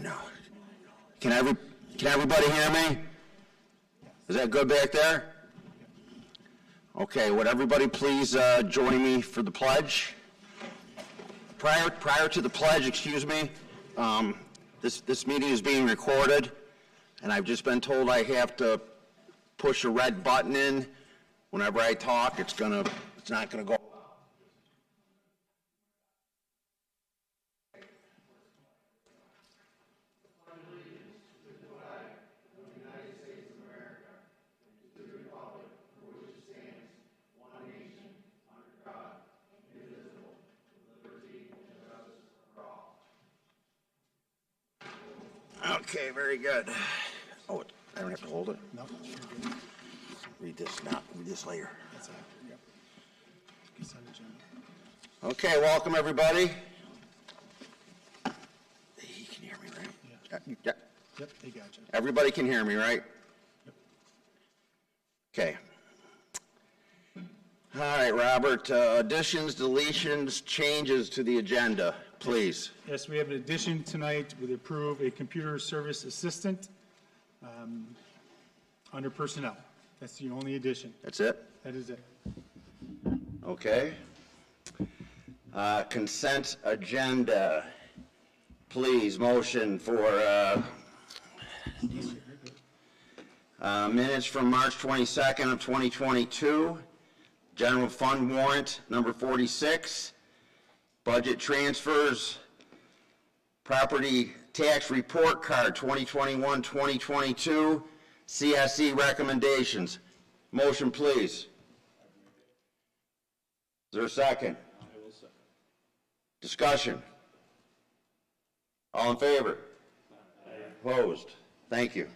No. Can everybody hear me? Is that good back there? Okay, would everybody please join me for the pledge? Prior to the pledge, excuse me, this meeting is being recorded, and I've just been told I have to push a red button in whenever I talk. It's not gonna go. Okay, very good. Oh, I don't have to hold it? No. Read this now, read this later. That's it. Yep. Consent agenda. Okay, welcome everybody. He can hear me, right? Yeah. Yep, they got you. Everybody can hear me, right? Yep. Okay. All right, Robert, additions, deletions, changes to the agenda, please. Yes, we have an addition tonight. We approve a computer service assistant under personnel. That's the only addition. That's it? That is it. Okay. Consent agenda. Please, motion for minutes from March 22nd of 2022. General fund warrant number 46. Budget transfers. Property tax report card 2021-2022. CSE recommendations. Motion, please. Is there a second? I will second. Discussion. All in favor? Opposed? Thank you.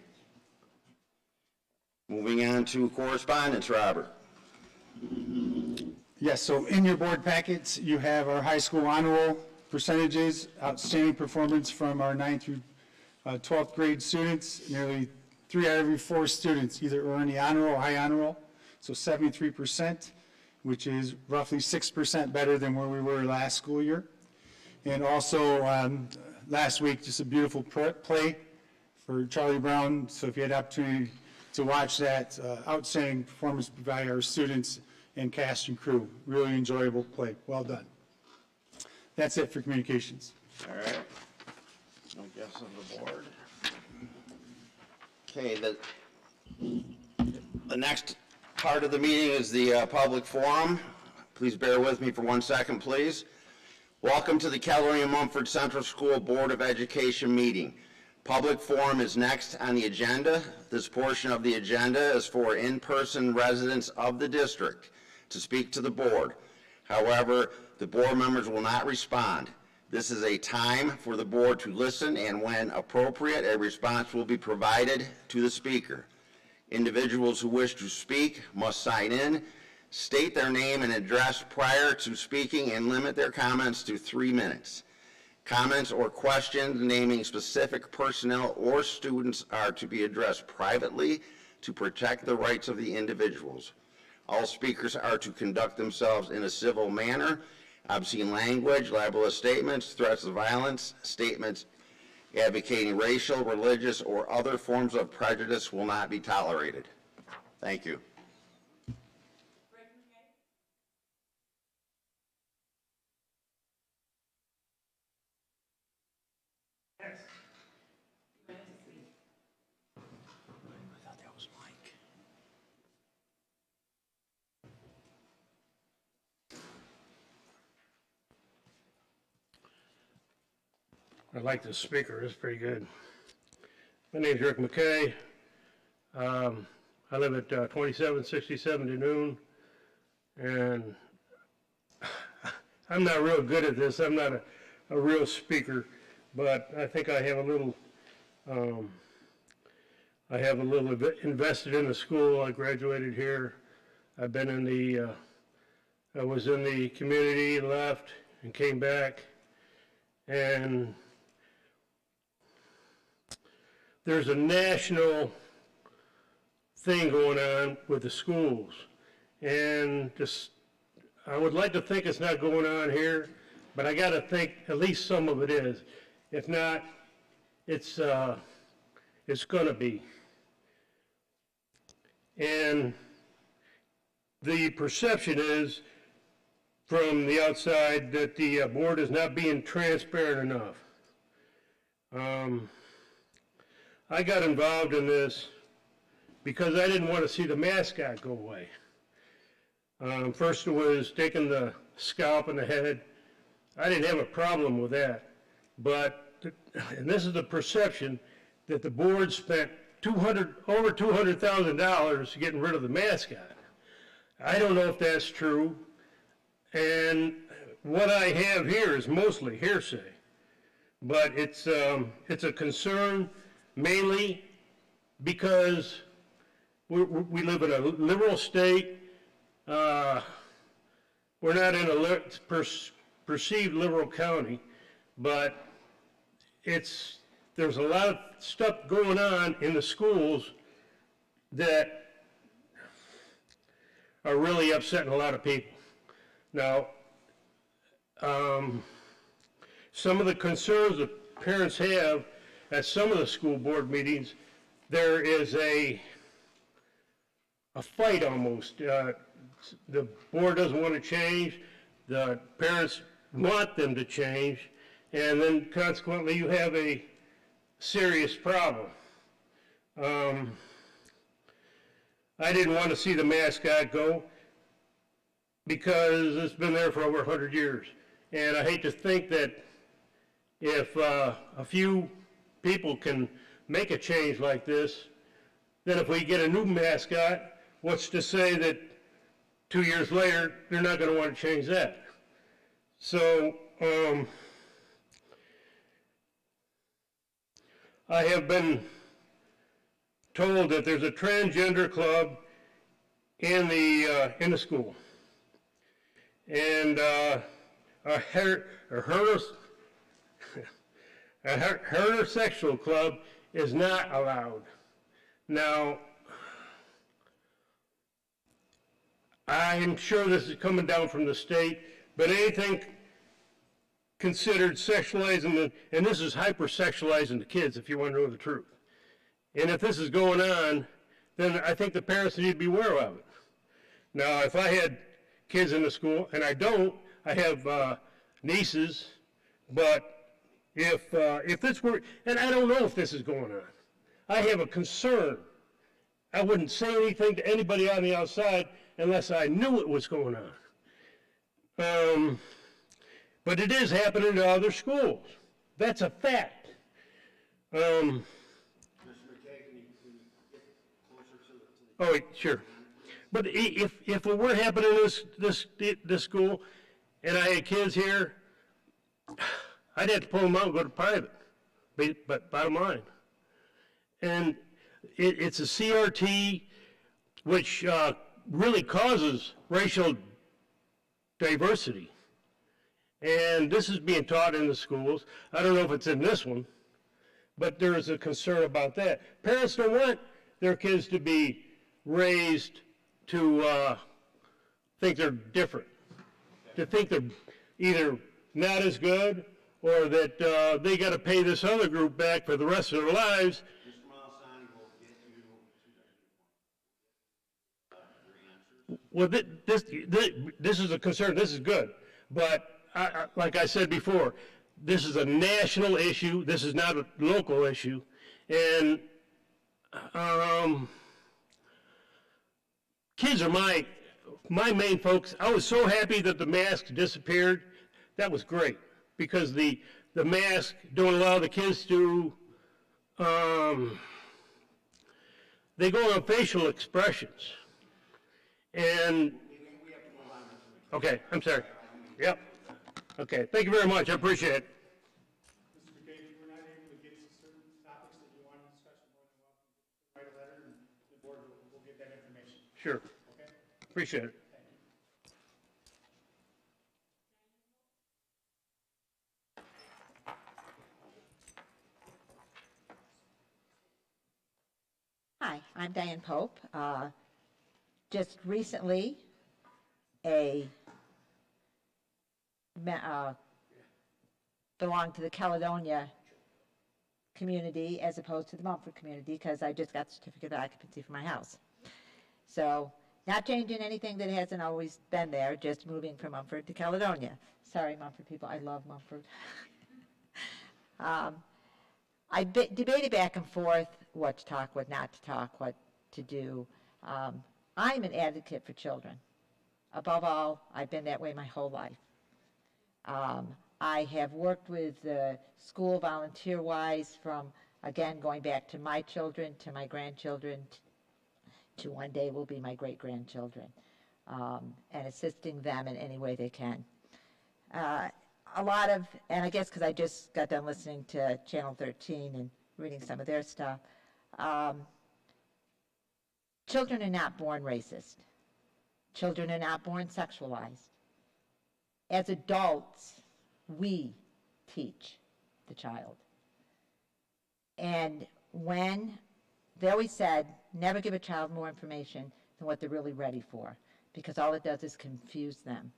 Moving on to correspondence, Robert. Yes, so in your board packets, you have our high school honor roll percentages, outstanding performance from our 9th through 12th grade students. Nearly 3 out of every 4 students either earn the honor roll or high honor roll, so 73%, which is roughly 6% better than where we were last school year. And also, last week, just a beautiful play for Charlie Brown. So if you had the opportunity to watch that, outstanding performance by our students and cast and crew. Really enjoyable play. Well done. That's it for communications. All right. No guess of the board. Okay, the next part of the meeting is the public forum. Please bear with me for 1 second, please. Welcome to the Caledonia-Mumford Central School Board of Education meeting. Public forum is next on the agenda. This portion of the agenda is for in-person residents of the district to speak to the board. However, the board members will not respond. This is a time for the board to listen, and when appropriate, a response will be provided to the speaker. Individuals who wish to speak must sign in, state their name and address prior to speaking, and limit their comments to 3 minutes. Comments or questions naming specific personnel or students are to be addressed privately to protect the rights of the individuals. All speakers are to conduct themselves in a civil manner. Obscene language, libelous statements, threats of violence, statements advocating racial, religious, or other forms of prejudice will not be tolerated. Thank you. I like the speaker, it's pretty good. My name's Rick Mckay. I live at 2767 Danoon, and I'm not real good at this. I'm not a real speaker, but I think I have a little invested in the school. I graduated here. I've been in the, I was in the community, left, and came back, and there's a national thing going on with the schools, and just I would like to think it's not going on here, but I got to think at least some of it is. If not, it's going to be. And the perception is from the outside that the board is not being transparent enough. I got involved in this because I didn't want to see the mascot go away. First it was taking the scalp and the head. I didn't have a problem with that. But, and this is the perception, that the board spent over $200,000 getting rid of the mascot. I don't know if that's true. And what I have here is mostly hearsay. But it's a concern mainly because we live in a liberal state. We're not in a perceived liberal county, but there's a lot of stuff going on in the schools that are really upsetting a lot of people. Now, some of the concerns that parents have at some of the school board meetings, there is a fight almost. The board doesn't want to change, the parents want them to change, and then consequently you have a serious problem. I didn't want to see the mascot go because it's been there for over 100 years. And I hate to think that if a few people can make a change like this, then if we get a new mascot, what's to say that 2 years later, they're not going to want to change that? So, I have been told that there's a transgender club in the school, and a heterosexual club is not allowed. Now, I'm sure this is coming down from the state, but anything considered sexualizing, and this is hypersexualizing the kids, if you want to know the truth. And if this is going on, then I think the parents need to be aware of it. Now, if I had kids in the school, and I don't, I have nieces, but if this were, and I don't know if this is going on, I have a concern. I wouldn't say anything to anybody on the outside unless I knew it was going on. But it is happening to other schools. That's a fact. Mr. Mckay, can you get closer to the... Oh, wait, sure. But if it were happening in this school, and I had kids here, I'd have to pull them out and go to private. But bottom line. And it's a CRT which really causes racial diversity. And this is being taught in the schools. I don't know if it's in this one, but there is a concern about that. Parents don't want their kids to be raised to think they're different, to think they're either not as good or that they got to pay this other group back for the rest of their lives. Mr. Malasani will get you to Well, this is a concern. This is good. But like I said before, this is a national issue. This is not a local issue. And kids are my main focus. I was so happy that the masks disappeared. That was great because the mask don't allow the kids to, they go on facial expressions. And, okay, I'm sorry. Yep. Okay, thank you very much. I appreciate it. Mr. Mckay, if we're not able to get to certain topics that you want to discuss, you're more than welcome to write a letter, and the board will get that information. Sure. Okay? Appreciate it. Hi, I'm Diane Pope. Just recently, a belong to the Caledonia community as opposed to the Mumford community, because I just got the certificate of occupancy for my house. So, not changing anything that hasn't always been there, just moving from Mumford to Caledonia. Sorry, Mumford people, I love Mumford. Debated back and forth what to talk, what not to talk, what to do. I'm an advocate for children. Above all, I've been that way my whole life. I have worked with the school volunteer-wise from, again, going back to my children, to my grandchildren, to one day will be my great-grandchildren, and assisting them in any way they can. A lot of, and I guess because I just got done listening to Channel 13 and reading some of their stuff, children are not born racist. Children are not born sexualized. As adults, we teach the child. And when they always said, never give a child more information than what they're really ready for, because all it does is confuse them.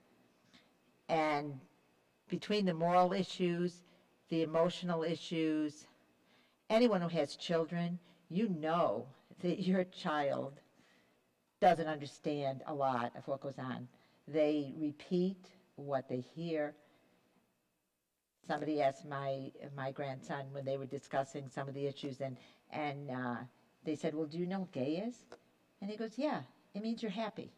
And between the moral issues, the emotional issues, anyone who has children, you know that your child doesn't understand a lot of what goes on. They repeat what they hear. Somebody asked my grandson when they were discussing some of the issues, and they said, well, do you know what gay is? And he goes, yeah, it means you're happy.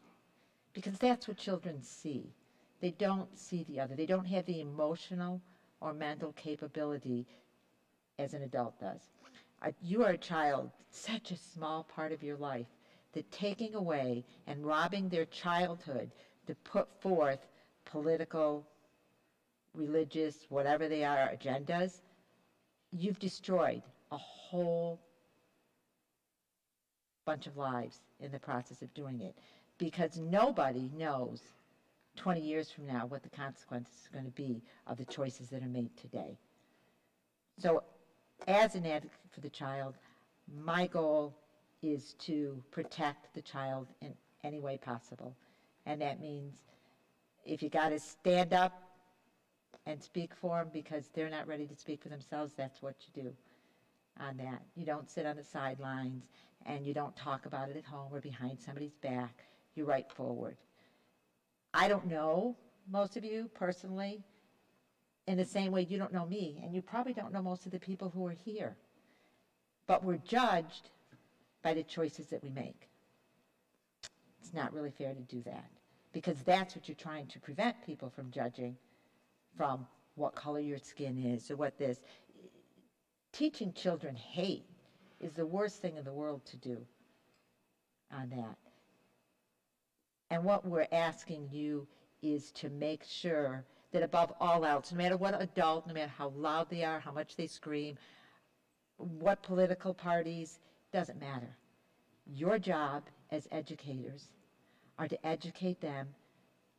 Because that's what children see. They don't see the other. They don't have the emotional or mental capability as an adult does. You are a child, such a small part of your life, that taking away and robbing their childhood to put forth political, religious, whatever they are, agendas, you've destroyed a whole bunch of lives in the process of doing it. Because nobody knows 20 years from now what the consequences are going to be of the choices that are made today. So as an advocate for the child, my goal is to protect the child in any way possible. And that means if you got to stand up and speak for them because they're not ready to speak for themselves, that's what you do on that. You don't sit on the sidelines and you don't talk about it at home or behind somebody's back. You write forward. I don't know most of you personally in the same way you don't know me, and you probably don't know most of the people who are here. But we're judged by the choices that we make. It's not really fair to do that, because that's what you're trying to prevent people from judging, from what color your skin is or what this. Teaching children hate is the worst thing in the world to do on that. And what we're asking you is to make sure that above all else, no matter what adult, no matter how loud they are, how much they scream, what political parties, doesn't matter. Your job as educators are to educate them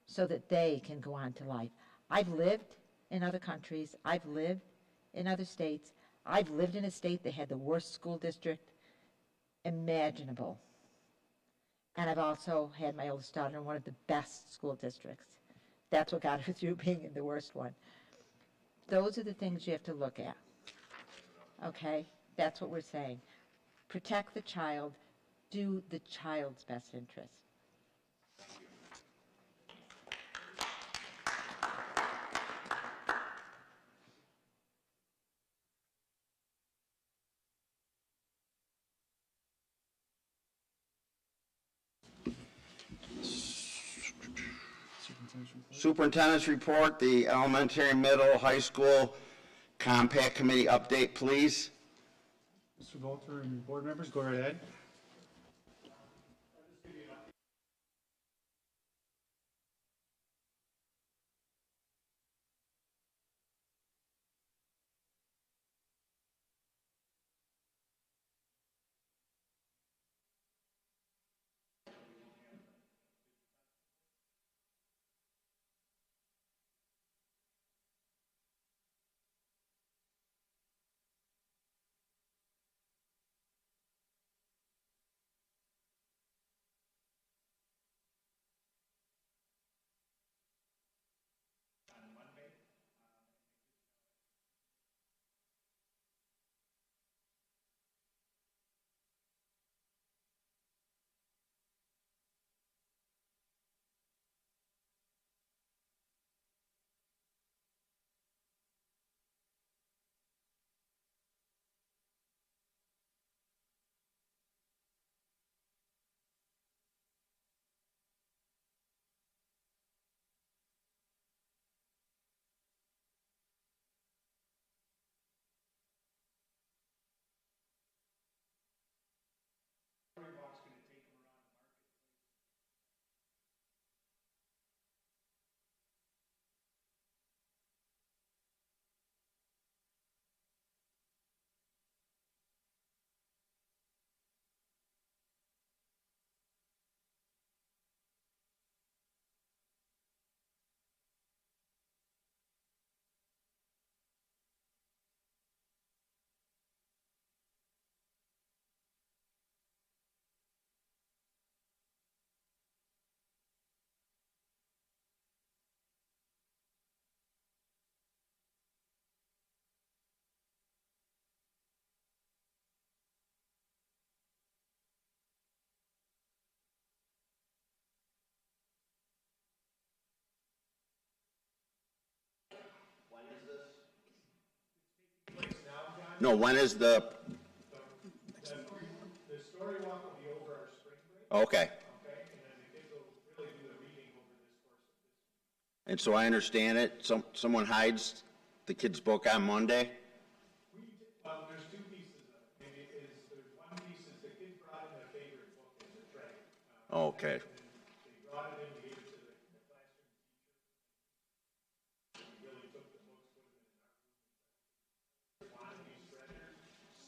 so that they can go on to life. I've lived in other countries. I've lived in other states. I've lived in a state that had the worst school district imaginable. And I've also had my oldest daughter in one of the best school districts. That's what got her through being in the worst one. Those are the things you have to look at. Okay? That's what we're saying. Protect the child. Do the child's best interest. Superintendent's report, the elementary, middle, high school compact committee update, please. Mr. Volter and board members, go right ahead. No, when is the, The story walk will be over our spring break, okay. okay? And then the kids will really do the reading over this course of this. And so I understand it, someone hides the kid's book on Monday? Well, there's two pieces of it. Maybe there's one piece is the kids brought in their favorite book as a tray. Okay. And then they brought it in, gave it to the classroom teacher. We really took the books, put them in our room. Wanted these treasures,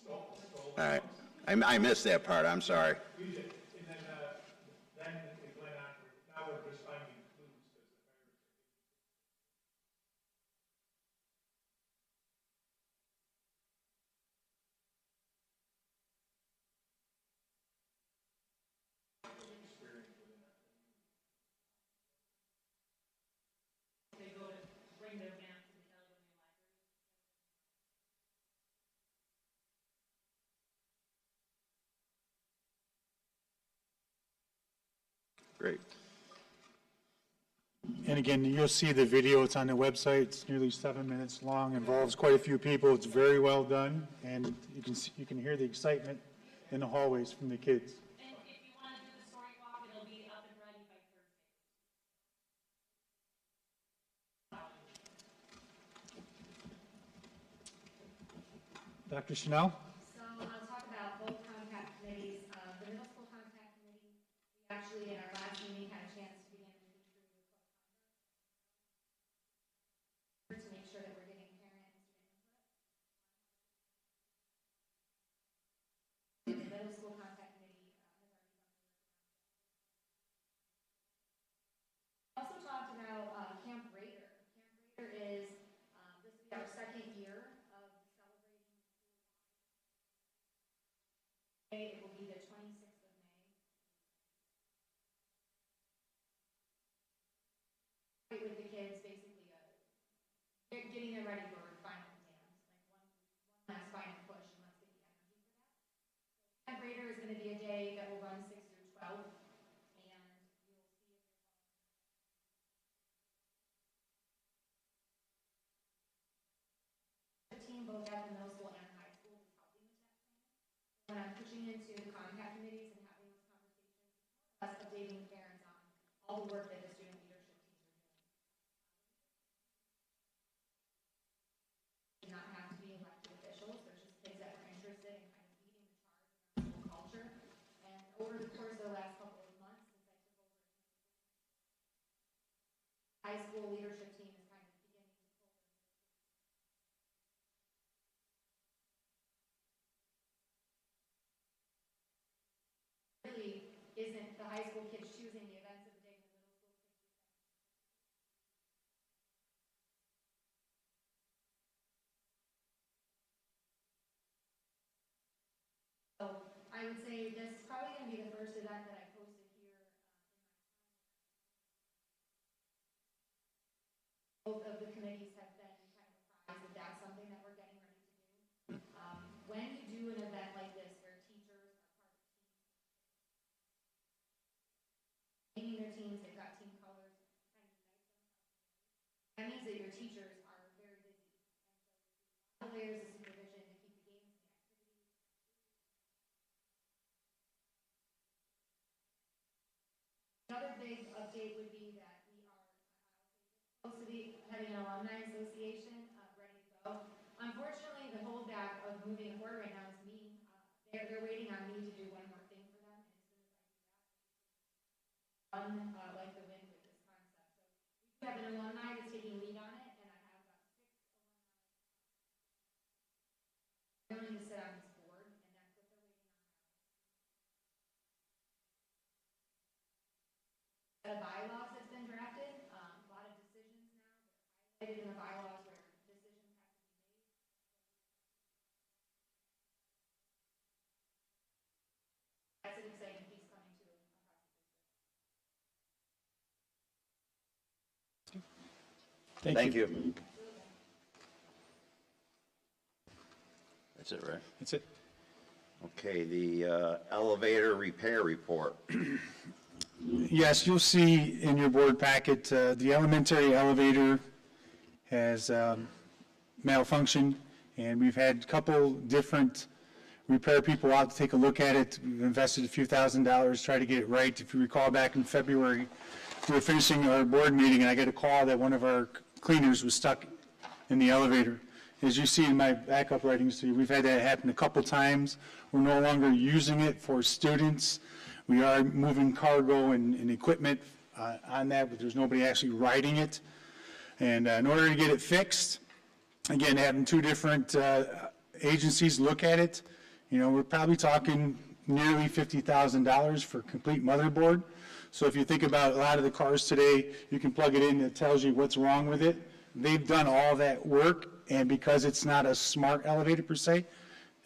stole All right. I missed that part, I'm sorry. We did, and then it went on, now we're just finding clues because the parents are. They go to bring their map to the Caledonia Library. Great. And again, you'll see the video, it's on the website, it's nearly 7 minutes long, involves quite a few people, it's very well done, and you can hear the excitement in the hallways from the kids. And if you want to do the story walk, it'll be up and ready by Thursday. Dr. Chanel? So I'll talk about both contact committees. The middle school contact committee, we actually at our last meeting had a chance to begin moving through the code of conduct to make sure that we're getting parent and student input. The middle school contact committee has already done the work. We also talked about Camp Raider. Camp Raider is, this will be our second year of celebrating It will be the 26th of May. With the kids, basically, getting them ready for final exams, like one last final push, and let's get the energy for that. Camp Raider is going to be a day that will run 6 through 12, and you'll see if the team both at the middle school and high school is helping with that plan. When I'm pushing into the contact committees and having those conversations, us updating the parents on all the work that the student leadership teams are doing. Do not have to be elected officials. There's just kids that were interested in kind of leading the charge in our school culture. And over the course of the last couple of months, since I took over, high school leadership team is kind of beginning to pull their really isn't the high school kids choosing the events of the day, the middle school kids do. So I would say this is probably going to be the first event that I posted here both of the committees have been kind of apprised that that's something that we're getting ready to do. When you do an event like this where teachers are part of teams, naming their teams, they've got team colors, kind of unite them. That means that your teachers are very busy. And so layers of supervision to keep the games and the activities. Another big update would be that we are supposed to be having an alumni association ready to go. Unfortunately, the holdback of moving forward right now is me. They're waiting on me to do one more thing for them, and as soon as I do that, run like the wind with this concept. So we do have an alumni that's taking lead on it, and I have 6 alumni. They don't need to sit on this board, and that's what they're waiting on now. Set of bylaws that's been drafted, a lot of decisions now that are highlighted in the bylaws where decisions have to be made. That's an exciting piece coming to across the district. Thank you. That's it, right? That's it. Okay, the elevator repair report. Yes, you'll see in your board packet, the elementary elevator has malfunctioned. And we've had a couple different repair people out to take a look at it. We've invested a few $1,000s, try to get it right. If you recall, back in February, we were finishing our board meeting, and I got a call that one of our cleaners was stuck in the elevator. As you see in my backup writings to you, we've had that happen a couple times. We're no longer using it for students. We are moving cargo and equipment on that, but there's nobody actually riding it. And in order to get it fixed, again, having two different agencies look at it, you know, we're probably talking nearly $50,000 for complete motherboard. So if you think about a lot of the cars today, you can plug it in, it tells you what's wrong with it. They've done all that work, and because it's not a smart elevator per se,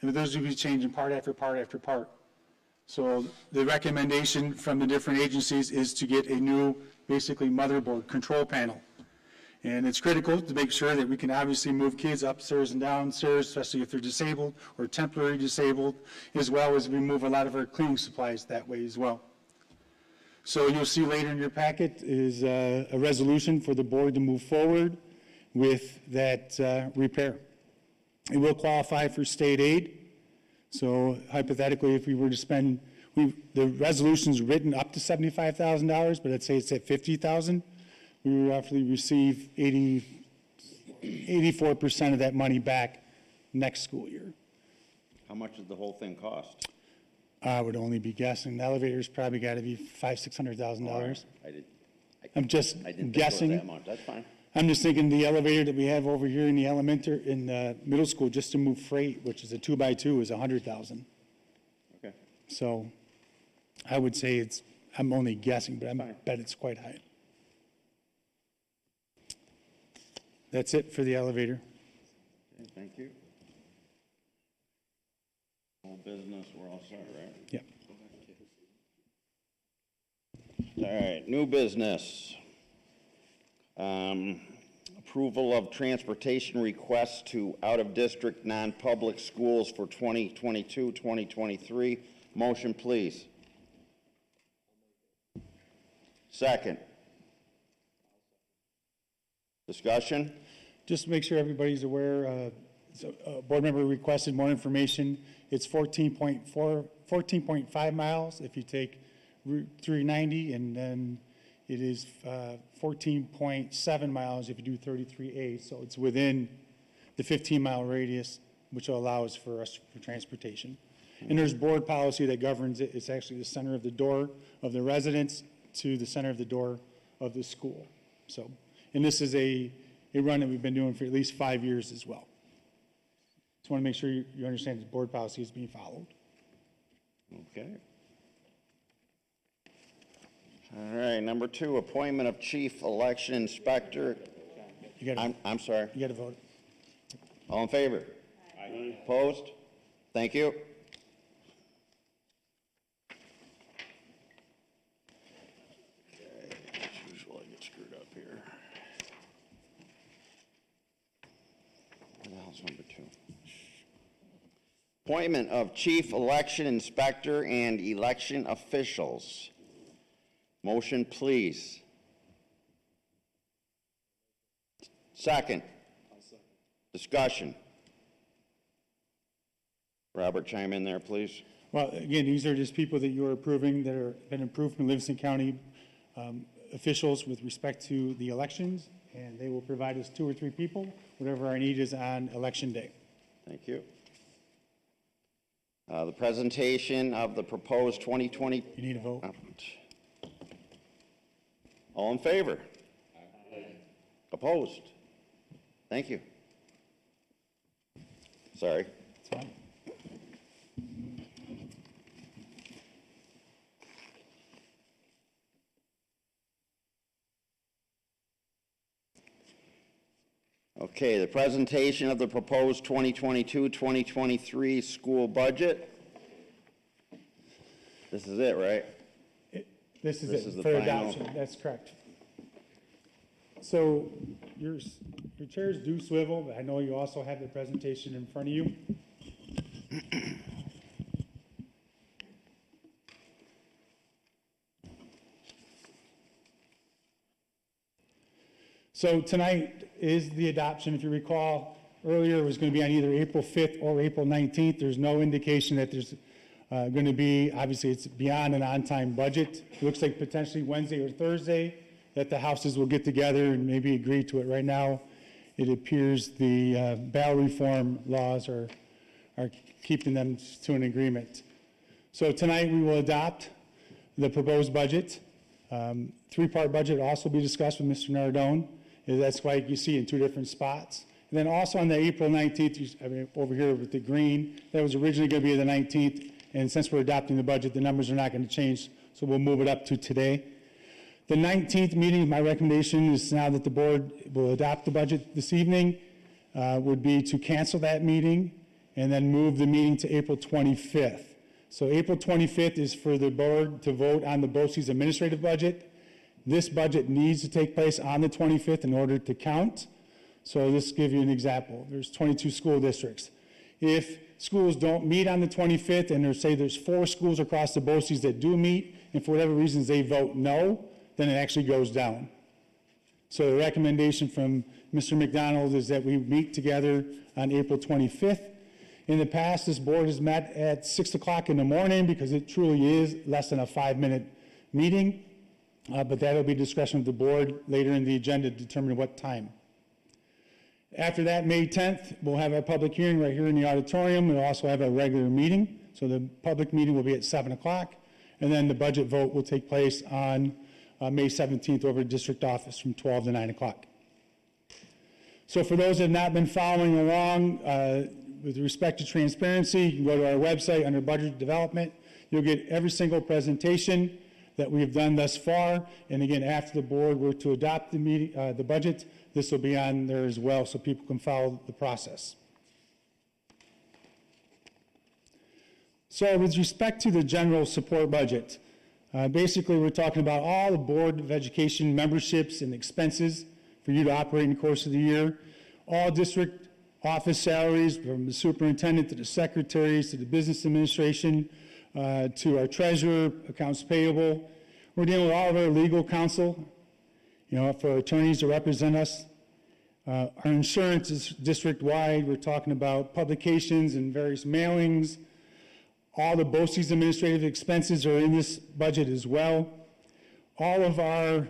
those will be changing part after part after part. So the recommendation from the different agencies is to get a new, basically, motherboard control panel. And it's critical to make sure that we can obviously move kids upstairs and downstairs, especially if they're disabled or temporarily disabled, as well as we move a lot of our cleaning supplies that way as well. So you'll see later in your packet is a resolution for the board to move forward with that repair. It will qualify for state aid. So hypothetically, if we were to spend, the resolution's written up to $75,000, but let's say it's at $50,000, we would roughly receive 84% of that money back next school year. How much does the whole thing cost? I would only be guessing. The elevator's probably got to be $500,000-$600,000. I'm just I didn't think it was guessing. that much. That's fine. I'm just thinking the elevator that we have over here in the middle school, just to move freight, which is a 2x2, is $100,000. Okay. So I would say I'm only guessing, but I bet it's quite high. That's it for the elevator. Okay, thank you. Whole business, we're all set, right? Yep. All right, new business. Approval of transportation requests to out-of-district non-public schools for 2022, 2023. Motion, please. Second. Discussion? Just to make sure everybody's aware, so a board member requested more information. It's 14.5 miles if you take Route 390, and then it is 14.7 miles if you do 33A. So it's within the 15-mile radius, which allows for us for transportation. And there's board policy that governs it. It's actually the center of the door of the residence to the center of the door of the school. So, and this is a run that we've been doing for at least 5 years as well. Just want to make sure you understand that board policy is being followed. Okay. All right, number 2, appointment of chief election inspector. I'm sorry. You got to vote. All in favor? Aye. Opposed? Thank you. Okay, as usual, I get screwed up here. What the hell's number 2? Appointment of chief election inspector and election officials. Motion, please. Second. Discussion. Robert, chime in there, please. Well, again, these are just people that you're approving that are been approved from Livingston County officials with respect to the elections, and they will provide us 2 or 3 people, whatever our need is on election day. Thank you. The presentation of the proposed 2020. You need a vote. All in favor? Aye. Opposed? Thank you. Sorry. That's fine. Okay, the presentation of the proposed 2022-2023 school budget. This is it, right? This is This it is the for final. adoption. That's correct. So your chairs do swivel, but I know you also have the presentation in front of you. So tonight is the adoption. If you recall, earlier it was going to be on either April 5th or April 19th. There's no indication that there's going to be, obviously it's beyond an on-time budget. It looks like potentially Wednesday or Thursday that the houses will get together and maybe agree to it. Right now, it appears the bail reform laws are keeping them to an agreement. So tonight we will adopt the proposed budget. Three-part budget will also be discussed with Mr. Nardone. That's why you see in two different spots. And then also on the April 19th, over here with the green, that was originally going to be the 19th. And since we're adopting the budget, the numbers are not going to change, so we'll move it up to today. The 19th meeting, my recommendation is now that the board will adopt the budget this evening, would be to cancel that meeting and then move the meeting to April 25th. So April 25th is for the board to vote on the BOCES administrative budget. This budget needs to take place on the 25th in order to count. So this gives you an example. There's 22 school districts. If schools don't meet on the 25th, and say there's 4 schools across the BOCES that do meet, and for whatever reasons they vote no, then it actually goes down. So the recommendation from Mr. McDonald is that we meet together on April 25th. In the past, this board has met at 6 o'clock in the morning because it truly is less than a 5-minute meeting, but that'll be discretion of the board later in the agenda to determine what time. After that, May 10th, we'll have our public hearing right here in the auditorium. We'll also have a regular meeting. So the public meeting will be at 7 o'clock, and then the budget vote will take place on May 17th over at district office from 12 to 9 o'clock. So for those that have not been following along, with respect to transparency, you can go to our website under budget development. You'll get every single presentation that we have done thus far. And again, after the board were to adopt the budget, this will be on there as well so people can follow the process. So with respect to the general support budget, basically we're talking about all the Board of Education memberships and expenses for you to operate in the course of the year, all district office salaries from the superintendent to the secretaries to the business administration to our treasurer, accounts payable. We're dealing with all of our legal counsel, for attorneys to represent us. Our insurance is district-wide. We're talking about publications and various mailings. All the BOCES administrative expenses are in this budget as well. All of our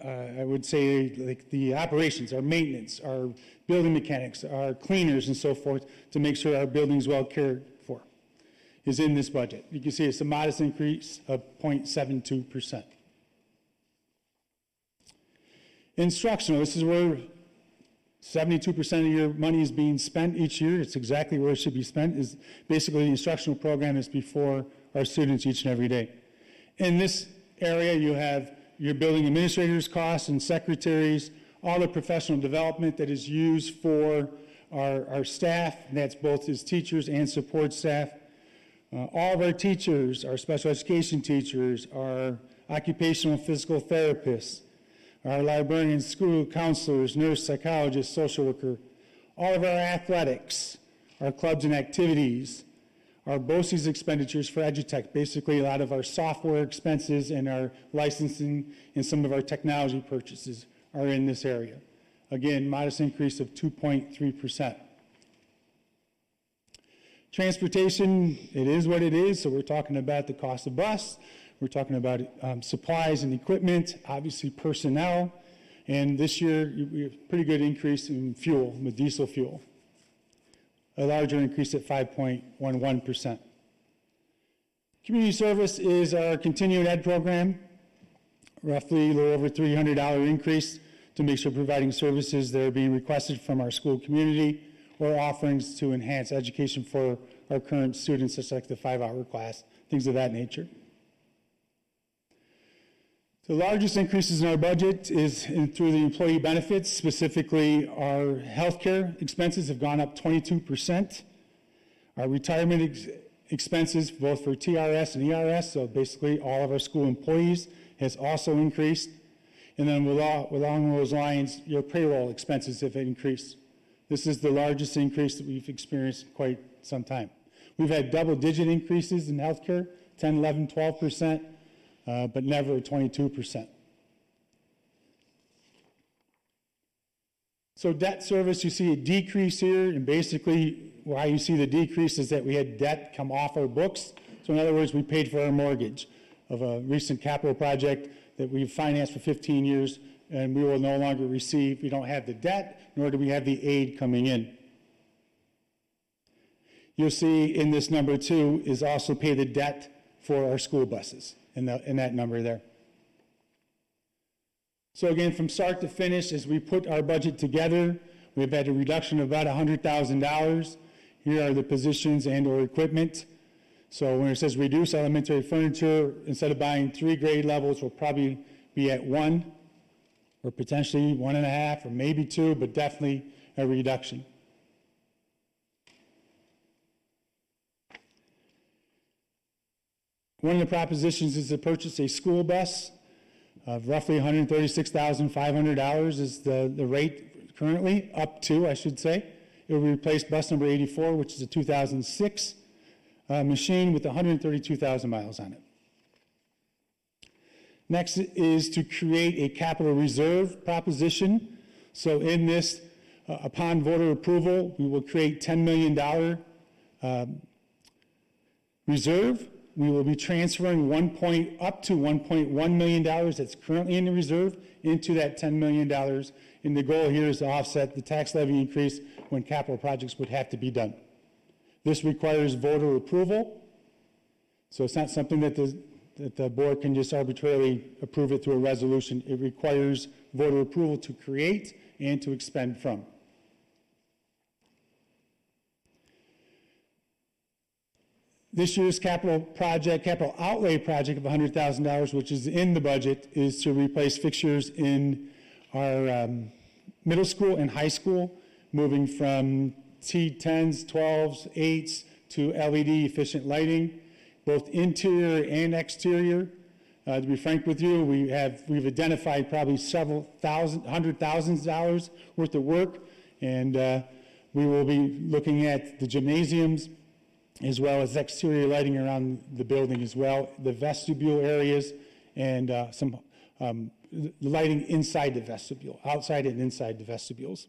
I would say like the operations, our maintenance, our building mechanics, our cleaners and so forth to make sure our building is well cared for is in this budget. You can see it's a modest increase of 0.72%. Instructional, this is where 72% of your money is being spent each year. It's exactly where it should be spent. Is basically the instructional program is before our students each and every day. In this area, you have your building administrators' costs and secretaries, all the professional development that is used for our staff, and that's both as teachers and support staff. All of our teachers, our special education teachers, our occupational and physical therapists, our librarians, school counselors, nurse, psychologist, social worker, all of our athletics, our clubs and activities, our BOCES expenditures for EduTech, basically a lot of our software expenses and our licensing and some of our technology purchases are in this area. Again, modest increase of 2.3%. Transportation, it is what it is, so we're talking about the cost of bus, we're talking about supplies and equipment, obviously personnel, and this year we have a pretty good increase in fuel, with diesel fuel. A larger increase at 5.11%. Community service is our continuing ed program, roughly a little over $300 increase to make sure providing services that are being requested from our school community or offerings to enhance education for our current students, such like the 5-hour class, things of that nature. The largest increases in our budget is through the employee benefits, specifically our healthcare expenses have gone up 22%. Our retirement expenses, both for TRS and ERS, so basically all of our school employees, has also increased. And then along those lines, your payroll expenses have increased. This is the largest increase that we've experienced in quite some time. We've had double-digit increases in healthcare, 10, 11, 12%. But never 22%. So debt service, you see a decrease here, and basically why you see the decrease is that we had debt come off our books. So in other words, we paid for our mortgage of a recent capital project that we've financed for 15 years, and we will no longer receive, we don't have the debt, nor do we have the aid coming in. You'll see in this number too is also pay the debt for our school buses in that number there. So again, from start to finish, as we put our budget together, we've had a reduction of about $100,000. Here are the positions and or equipment. So when it says reduce elementary furniture, instead of buying 3 grade levels, we'll probably be at 1, or potentially 1.5, or maybe 2, but definitely a reduction. One of the propositions is to purchase a school bus of roughly $136,500 is the rate currently, up to, I should say. It will replace bus number 84, which is a 2006 machine with 132,000 miles on it. Next is to create a capital reserve proposition. So in this, upon voter approval, we will create $10 million reserve. We will be transferring up to $1.1 million that's currently in the reserve into that $10 million. And the goal here is to offset the tax levy increase when capital projects would have to be done. This requires voter approval. So it's not something that the board can just arbitrarily approve it through a resolution. It requires voter approval to create and to expend from. This year's capital outlay project of $100,000, which is in the budget, is to replace fixtures in our middle school and high school, moving from T10s, 12s, 8s to LED efficient lighting, both interior and exterior. To be frank with you, we've identified probably $100,000 worth of work, and we will be looking at the gymnasiums, as well as exterior lighting around the building as well, the vestibule areas, and some lighting inside the vestibule, outside and inside the vestibules.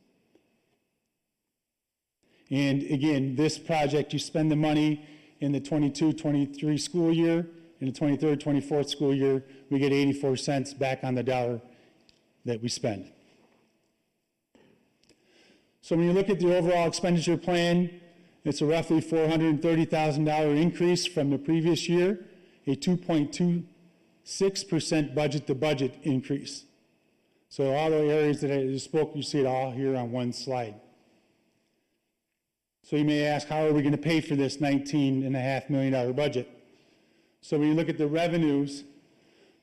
And again, this project, you spend the money in the 22-23 school year, in the 23rd-24th school year, we get 84 cents back on the dollar that we spend. So when you look at the overall expenditure plan, it's a roughly $430,000 increase from the previous year, a 2.26% budget-to-budget increase. So all the areas that I just spoke, you see it all here on one slide. So you may ask, how are we going to pay for this $19.5 million budget? So when you look at the revenues,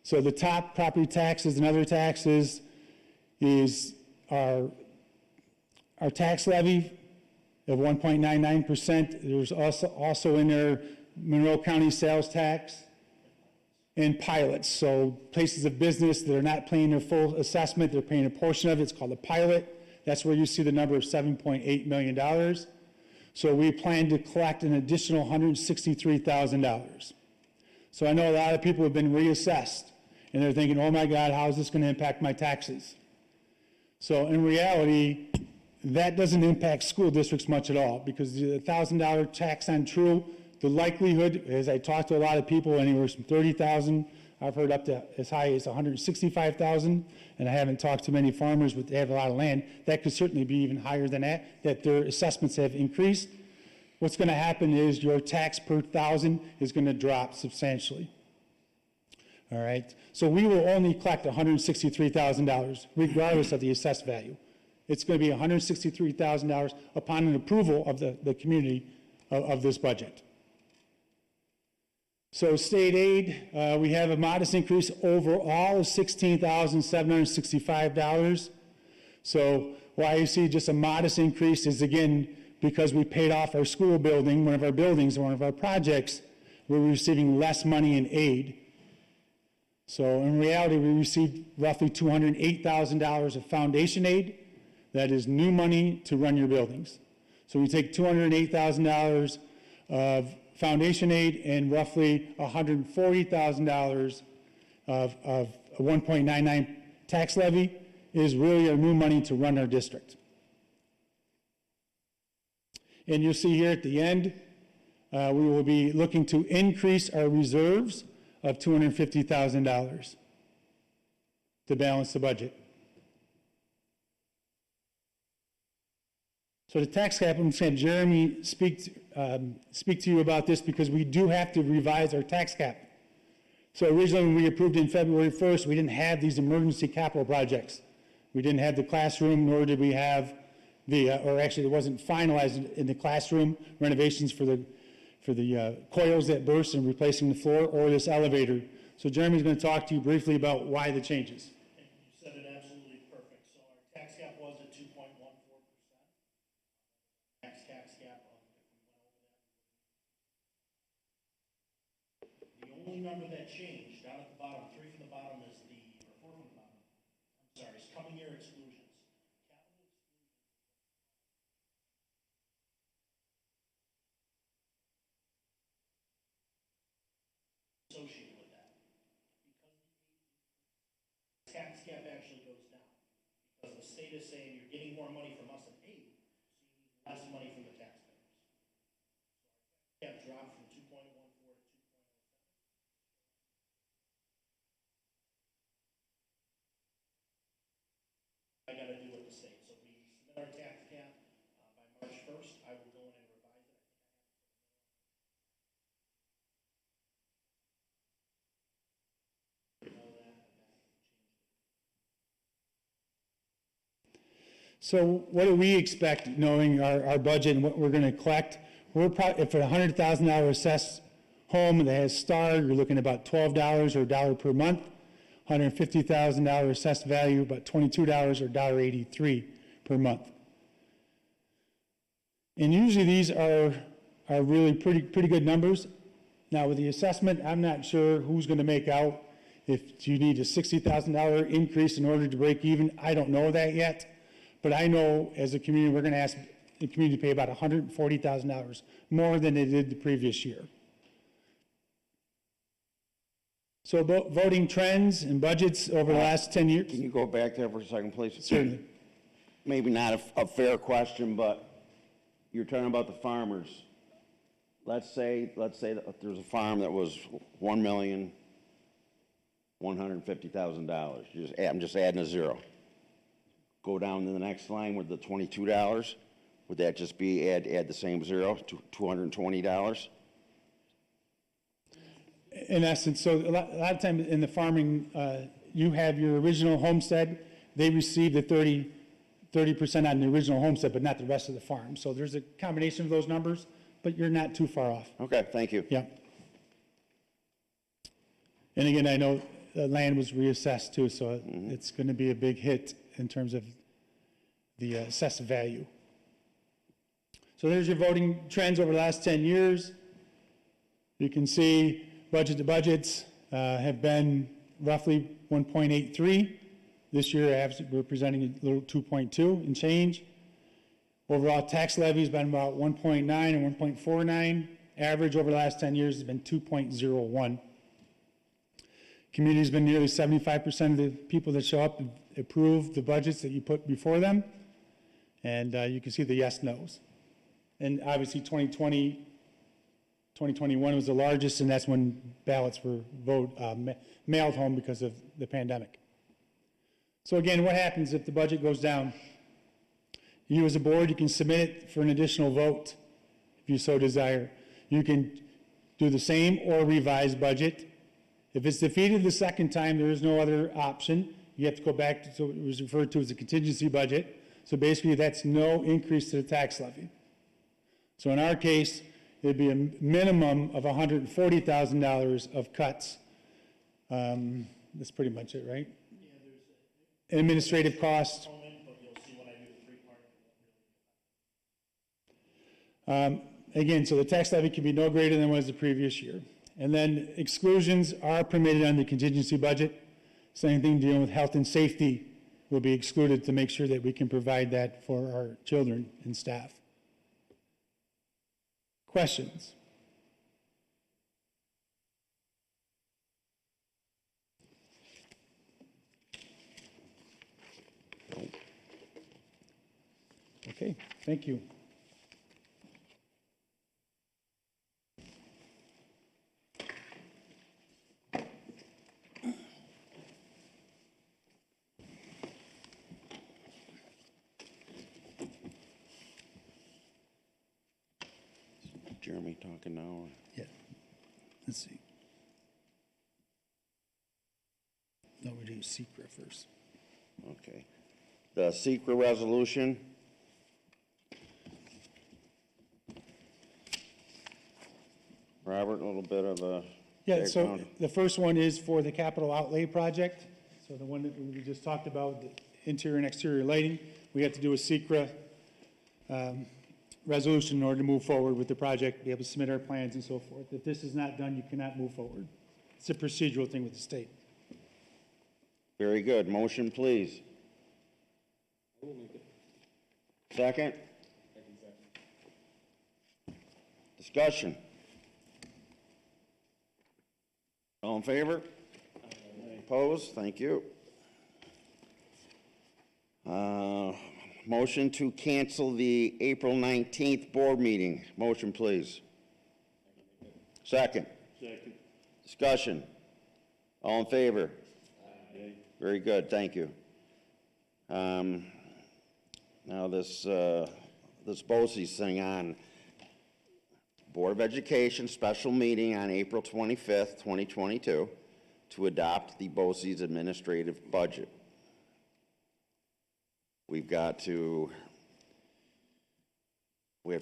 so the top property taxes and other taxes is our tax levy of 1.99%. There's also in there Monroe County sales tax and pilots. So places of business that are not paying their full assessment, they're paying a portion of it. It's called a pilot. That's where you see the number of $7.8 million. So we plan to collect an additional $163,000. So I know a lot of people have been reassessed, and they're thinking, oh my God, how is this going to impact my taxes? So in reality, that doesn't impact school districts much at all, because the $1,000 tax on true, the likelihood, as I talked to a lot of people, anywhere from $30,000, I've heard up to as high as $165,000, and I haven't talked to many farmers, but they have a lot of land. That could certainly be even higher than that their assessments have increased. What's going to happen is your tax per thousand is going to drop substantially. All right? So we will only collect $163,000, regardless of the assessed value. It's going to be $163,000 upon an approval of the community of this budget. So state aid, we have a modest increase overall of $16,765. So why you see just a modest increase is, again, because we paid off our school building, one of our buildings, one of our projects, we're receiving less money in aid. So in reality, we received roughly $208,000 of foundation aid. That is new money to run your buildings. So we take $208,000 of foundation aid and roughly $140,000 of 1.99 tax levy is really our new money to run our district. And you'll see here at the end, we will be looking to increase our reserves of $250,000 to balance the budget. So the tax cap, I'm going to have Jeremy speak to you about this because we do have to revise our tax cap. So originally when we approved in February 1st, we didn't have these emergency capital projects. We didn't have the classroom, nor did we have or actually it wasn't finalized in the classroom renovations for the coils that burst and replacing the floor or this elevator. So Jeremy's going to talk to you briefly about why the changes. You said it absolutely perfect. So our tax cap was at 2.14%. Tax cap, if we went over that. The only number that changed down at the bottom, 3 from the bottom is or 4 from the bottom. I'm sorry, it's coming year exclusions. Capital exclusions associated with that. Because the tax cap actually goes down. Because the state is saying you're getting more money from us in aid, so you need less money from the taxpayers. So our tax cap dropped from 2.14 to 2.07. I got to do with the state. So we submit our tax cap by March 1st. I will go in and revise it. I know that. So what do we expect, knowing our budget and what we're going to collect? We're probably, if a $100,000 assessed home that has STAR, you're looking at about $12 or $1 per month. $150,000 assessed value, about $22 or $1.83 per month. And usually these are really pretty good numbers. Now with the assessment, I'm not sure who's going to make out. If you need a $60,000 increase in order to break even, I don't know that yet. But I know as a community, we're going to ask the community to pay about $140,000 more than they did the previous year. So voting trends and budgets over the last 10 years. Can you go back there for a second, please? Certainly. Maybe not a fair question, but you're talking about the farmers. Let's say that there's a farm that was $1,150,000. I'm just adding a zero. Go down to the next line with the $22. Would that just be add the same zero to $220? In essence, so a lot of times in the farming, you have your original homestead. They receive the 30% on the original homestead, but not the rest of the farm. So there's a combination of those numbers, but you're not too far off. Okay, thank you. Yeah. And again, I know the land was reassessed too, so it's going to be a big hit in terms of the assessed value. So there's your voting trends over the last 10 years. You can see budget to budgets have been roughly 1.83. This year, we're presenting a little 2.2 and change. Overall tax levy has been about 1.9 and 1.49. Average over the last 10 years has been 2.01. Community has been nearly 75% of the people that show up approve the budgets that you put before them. And you can see the yes, no's. And obviously 2021 was the largest, and that's when ballots were mailed home because of the pandemic. So again, what happens if the budget goes down? You as a board, you can submit it for an additional vote if you so desire. You can do the same or revise budget. If it's defeated the second time, there is no other option. You have to go back to what was referred to as a contingency budget. So basically, that's no increase to the tax levy. So in our case, it'd be a minimum of $140,000 of cuts. That's pretty much it, right? Yeah, there's Administrative costs. but you'll see when I do the three-part. Again, so the tax levy can be no greater than was the previous year. And then exclusions are permitted on the contingency budget. Same thing dealing with health and safety will be excluded to make sure that we can provide that for our children and staff. Questions? Okay, thank you. Jeremy talking now? Or? Yeah. Let's see. No, we do secret first. Okay. The secret resolution. Robert, a little bit of a Yeah, so background. the first one is for the capital outlay project. So the one that we just talked about, the interior and exterior lighting, we have to do a secret resolution in order to move forward with the project, be able to submit our plans and so forth. If this is not done, you cannot move forward. It's a procedural thing with the state. Very good. Motion, please. Second? Discussion. All in favor? Opposed? Thank you. Motion to cancel the April 19th board meeting. Motion, please. Second. Second. Discussion. All in favor? Very good, thank you. Now this BOCES thing on Board of Education special meeting on April 25th, 2022 to adopt the BOCES administrative budget. We have to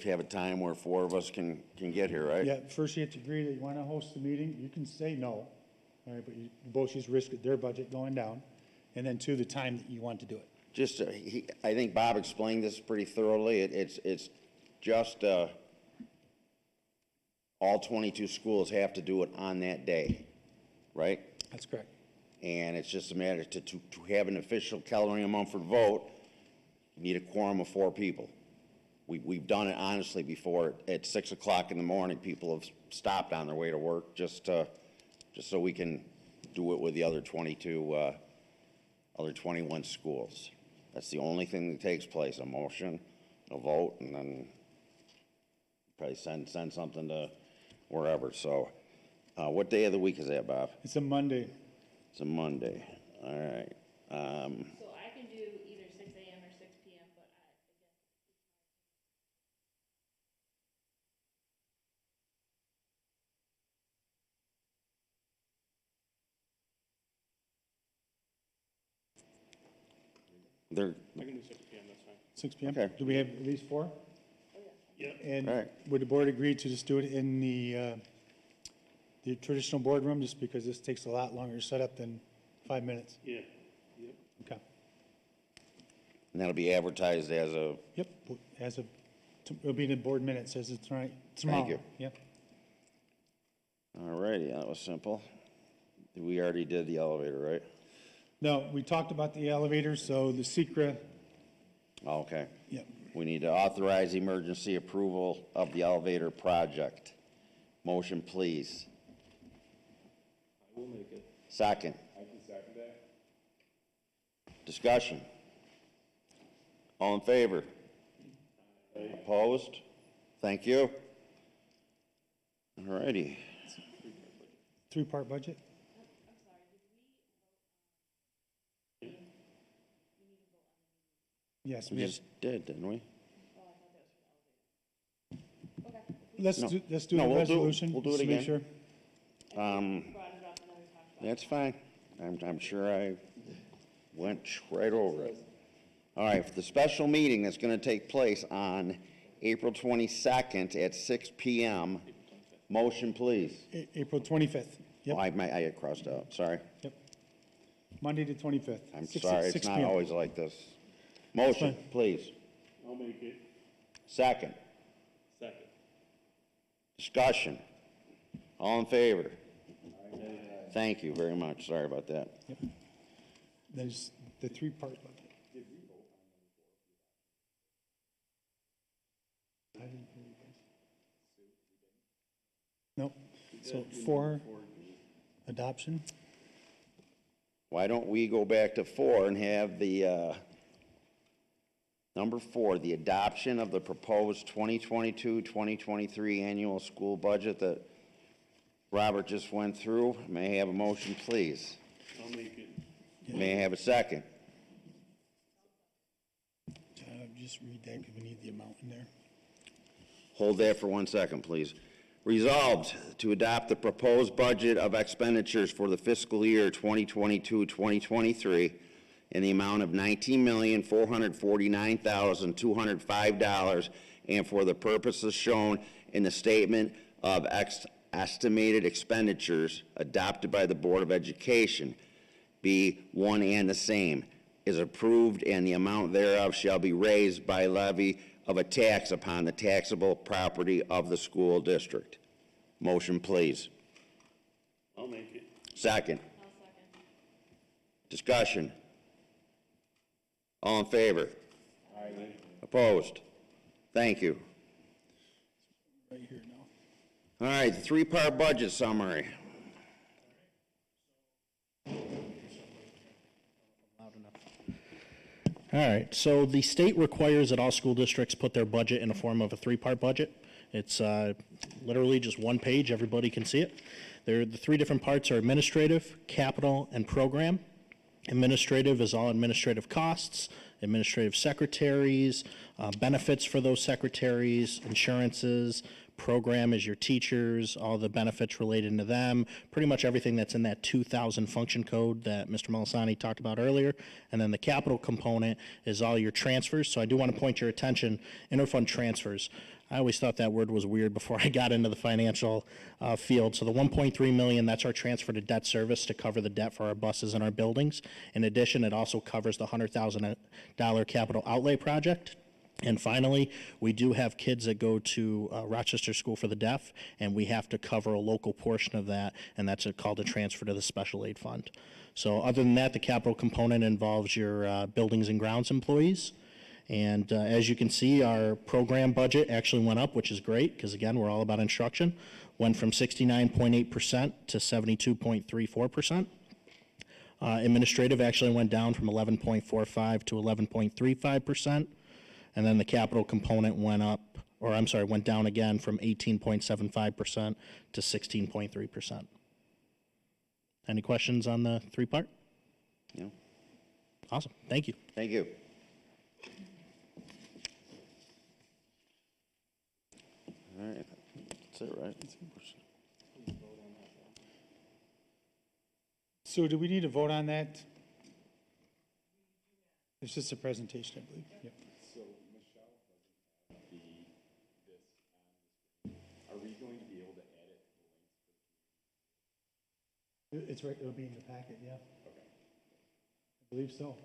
have a time where 4 of us can get here, right? Yeah, first you have to agree that you want to host the meeting. You can say no, all right, but you both just risk their budget going down. And then 2, the time that you want to do it. Just, I think Bob explained this pretty thoroughly. It's just, all 22 schools have to do it on that day, right? That's correct. And it's just a matter to have an official Caledonia-Mumford vote, you need a quorum of 4 people. We've done it honestly before. At 6 o'clock in the morning, people have stopped on their way to work just so we can do it with the other 21 schools. That's the only thing that takes place, a motion, a vote, and then probably send something to wherever. So what day of the week is that, Bob? It's a Monday. It's a Monday. All right. So I can do either 6 a.m. or 6 p.m., but They're, I can do 6 p.m., that's fine. 6 p.m.? Okay. Do we have at least 4? Yeah. And All right. would the board agree to just do it in the traditional boardroom, just because this takes a lot longer to set up than 5 minutes? Yeah. Yep. Okay. and that'll be advertised as a, Yep, as of, it'll be in the board minutes as it's right tomorrow. you. Yep. all righty, that was simple. We already did the elevator, right? No, we talked about the elevator, so the secret, Okay. yep. We need to authorize emergency approval of the elevator project. Motion, please. I will make it. Second. I can second that. Discussion. All in favor? Opposed? Thank you. All righty. 3-part budget? Yes, We we have, just did, didn't we? let's No. do the No, resolution. we'll do just it to make again. sure. That's fine. I'm sure I went right over it. All right, for the special meeting that's going to take place on April 22nd at 6 PM. Motion, please. April 25th. Yep, Oh, I got crossed out, sorry. yep. Monday the 25th. I'm 6 sorry, 6 it's not p.m. always like this. Motion, fine. please. I'll make it. Second. Second. Discussion. All in favor? Thank you very much. Sorry about that. There's the 3-part budget. I didn't hear you guys. Nope. So 4, adoption. Why don't we go back to 4 and have the, number 4, the adoption of the proposed 2022-2023 annual school budget that Robert just went through. May I have a motion, please? I'll make it. May I have a second? Just read that because we need the amount in there. Hold that for 1 second, please. Resolved to adopt the proposed budget of expenditures for the fiscal year 2022-2023 in the amount of $19,449,205 and for the purposes shown in the statement of estimated expenditures adopted by the Board of Education be one and the same, is approved, and the amount thereof shall be raised by levy of a tax upon the taxable property of the school district. Motion, please. I'll make it. Second. Discussion. All in favor? Aye. Opposed? Thank you. Right here now. All right, the three-part budget summary. All right, so the state requires that all school districts put their budget in the form of a three-part budget. It's literally just one page, everybody can see it. The three different parts are administrative, capital, and program. Administrative is all administrative costs, administrative secretaries, benefits for those secretaries, insurances. Program is your teachers, all the benefits related to them, pretty much everything that's in that 2000 function code that Mr. Malasani talked about earlier. And then the capital component is all your transfers. So I do want to point your attention, interfund transfers. I always thought that word was weird before I got into the financial field. So the 1.3 million, that's our transfer to debt service to cover the debt for our buses and our buildings. In addition, it also covers the $100,000 capital outlay project. And finally, we do have kids that go to Rochester School for the Deaf, and we have to cover a local portion of that, and that's called a transfer to the special aid fund. So other than that, the capital component involves your buildings and grounds employees. And as you can see, our program budget actually went up, which is great, because again, we're all about instruction. Went from 69.8% to 72.34%. Administrative actually went down from 11.45 to 11.35%. And then the capital component went down again from 18.75% to 16.3%. Any questions on the three-part? No. Awesome, thank you. Thank you. All right, that's it, right? So do we need to vote on that? It's just a presentation, I believe. Yep. Are we going to be able to add it? It's right, it'll be in the packet, yeah. Okay. I believe so.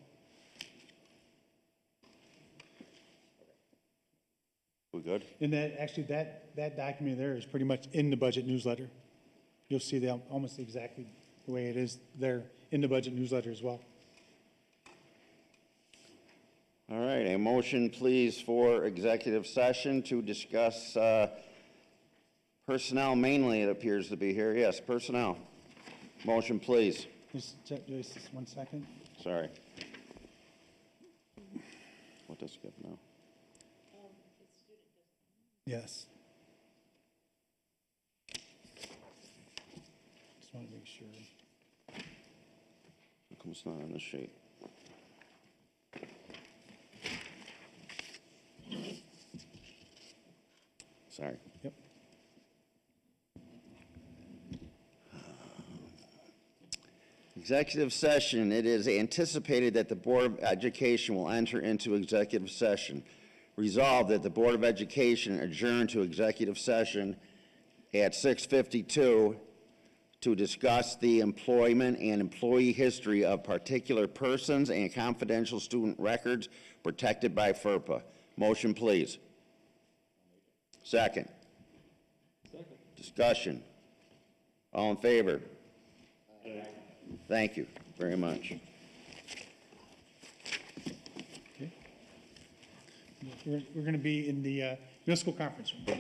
We good? And that, actually, that document there is pretty much in the budget newsletter. You'll see that almost exactly the way it is there in the budget newsletter as well. All right, a motion, please, for executive session to discuss personnel mainly, it appears to be here. Yes, personnel. Motion, please. Just check, Joyce, just 1 second. Sorry. What does skip now? Yes. Just want to make sure. How come it's not on the sheet? Sorry. Yep. Executive session. It is anticipated that the Board of Education will enter into executive session. Resolved that the Board of Education adjourn to executive session at 6:52 to discuss the employment and employee history of particular persons and confidential student records protected by FERPA. Motion, please. Second. Discussion. All in favor? Thank you very much. Okay. We're going to be in the middle school conference room.